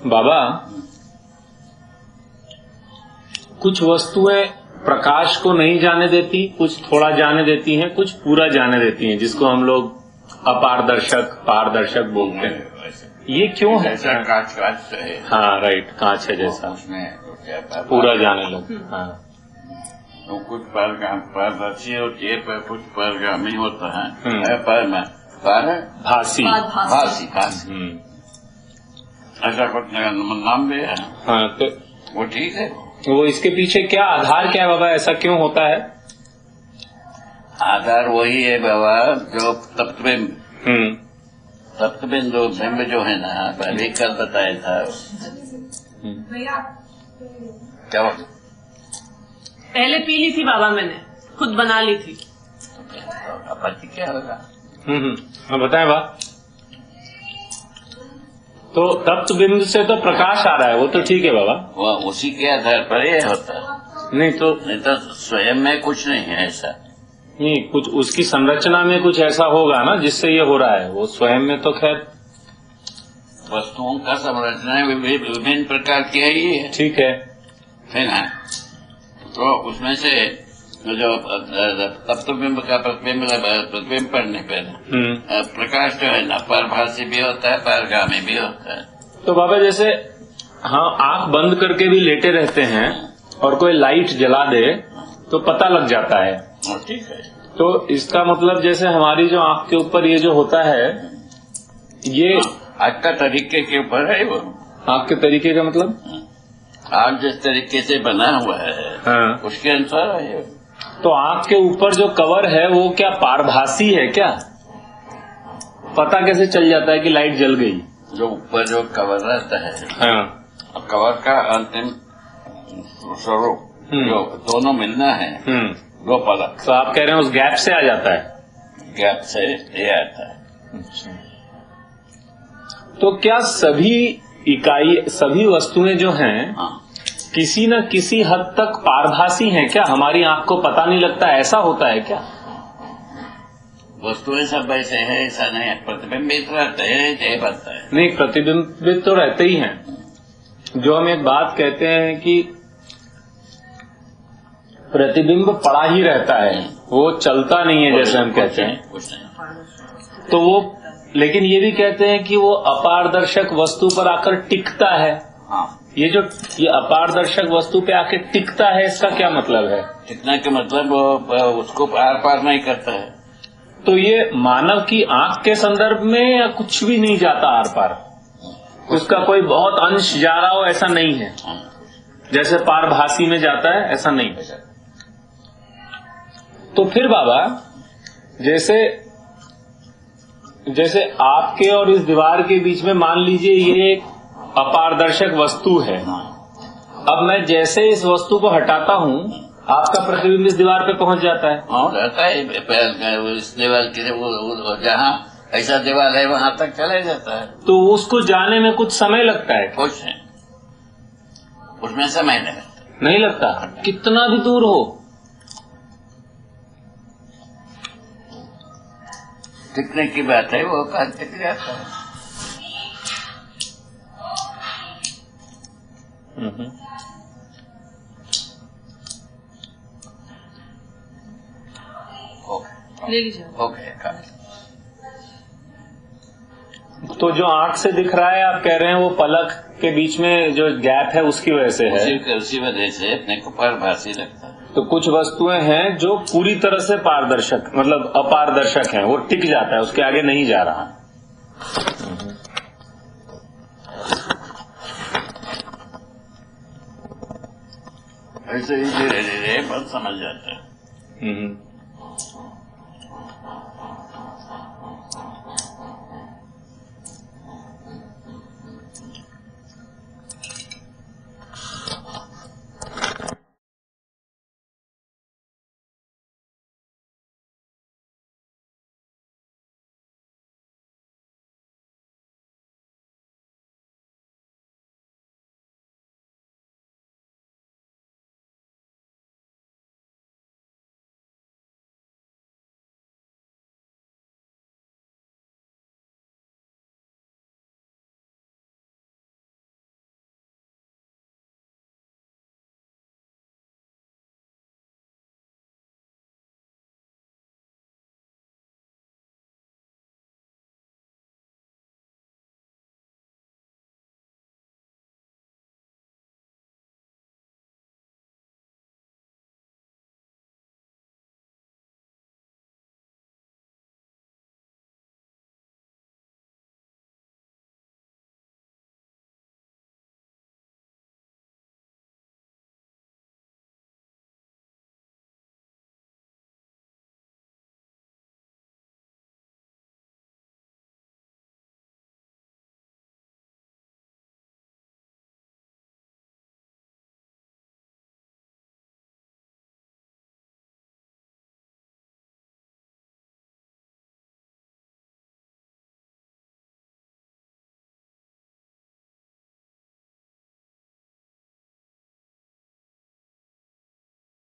बाबा, कुछ वस्तुएं प्रकाश को नहीं जाने देती, कुछ थोड़ा जाने देती हैं, कुछ पूरा जाने देती हैं, जिसको हम लोग अपारदर्शक पारदर्शक बोलते हैं। ये क्यों है? ऐसा कांच है। हाँ राइट, कांच है जैसा, उसमें पूरा जाने लग। हाँ, तो कुछ पारदर्शी होती है, पर कुछ पारगामी होता है। भासी। भासी ऐसा कुछ नाम भी है। हाँ, तो वो ठीक है। वो इसके पीछे क्या आधार क्या है बाबा, ऐसा क्यों होता है? आधार वही है बाबा, जो तत्वबिंदु बिंब जो है ना, पहले कल बताया था। क्या पहले पी ली थी बाबा, मैंने खुद बना ली थी। आपत्ति क्या होगा? हाँ बताएं बा। तो तप्त बिंदु से तो प्रकाश आ रहा है, वो तो ठीक है बाबा। वो उसी के आधार पर ये होता है। नहीं तो स्वयं में कुछ नहीं है ऐसा। नहीं, कुछ उसकी संरचना में कुछ ऐसा होगा ना जिससे ये हो रहा है। वो स्वयं में तो खैर वस्तुओं का संरचना विभिन्न प्रकार की है ही है। ठीक है ना? तो उसमें से जो तत्वबिंब का प्रतिबिंब पढ़ने पर प्रकाश जो है ना, पारभासी भी होता है, पारगामी भी होता है। तो बाबा जैसे हाँ, आंख बंद करके भी लेटे रहते हैं और कोई लाइट जला दे तो पता लग जाता है। ठीक है। तो इसका मतलब जैसे हमारी जो आंख के ऊपर ये जो होता है, ये आंख का तरीके के ऊपर है। वो आंख के तरीके का मतलब आंख जिस तरीके से बना हुआ है, हाँ, उसके अनुसार है। तो आंख के ऊपर जो कवर है वो क्या पारभासी है क्या? पता कैसे चल जाता है कि लाइट जल गई? जो ऊपर जो कवर रहता है, हाँ, कवर का अंतिम स्वरूप जो दोनों मिलना है, दो पलक। तो आप कह रहे हैं उस गैप से आ जाता है? गैप से ये आता है। तो क्या सभी वस्तुएं जो हैं, हाँ, किसी न किसी हद तक पारभासी हैं क्या? हमारी आंख को पता नहीं लगता, ऐसा होता है क्या? वस्तुएं सब ऐसे है ऐसा नहीं है। प्रतिबिंबित रहते हैं, ये बनता है। नहीं, प्रतिबिंबित तो रहते ही हैं। जो हम एक बात कहते हैं कि प्रतिबिंब पड़ा ही रहता है, वो चलता नहीं है, जैसे हम कहते हैं। कुछ नहीं। तो वो, लेकिन ये भी कहते हैं कि वो अपारदर्शक वस्तु पर आकर टिकता है। हाँ, ये अपारदर्शक वस्तु पे आके टिकता है, इसका क्या मतलब है? टिकने के मतलब वो उसको आर पार नहीं करता है। तो ये मानव की आंख के संदर्भ में या कुछ भी नहीं जाता आर पार? उसका कोई बहुत अंश जा रहा हो ऐसा नहीं है? जैसे पारभासी में जाता है ऐसा नहीं है। तो फिर बाबा जैसे आपके और इस दीवार के बीच में मान लीजिए ये एक अपारदर्शक वस्तु है। अब मैं जैसे इस वस्तु को हटाता हूँ, आपका प्रतिबिंब इस दीवार पे पहुंच जाता है। हाँ, रहता है। इस दीवार की जहाँ ऐसा दीवार है वहां तक चला जाता है। तो उसको जाने में कुछ समय लगता है? कुछ नहीं, उसमें समय नहीं लगता, कितना भी दूर हो। टिकने की बात है, वो कहाँ टिक जाता है। ले लीजिए। ओके। तो जो आंख से दिख रहा है, आप कह रहे हैं वो पलक के बीच में जो गैप है उसकी वजह से है। उसी वजह से अपने को पारभासी लगता है। तो कुछ वस्तुएं हैं जो पूरी तरह से पारदर्शक मतलब अपारदर्शक हैं, वो टिक जाता है, उसके आगे नहीं जा रहा। ऐसे ही धीरे धीरे बस समझ जाता है।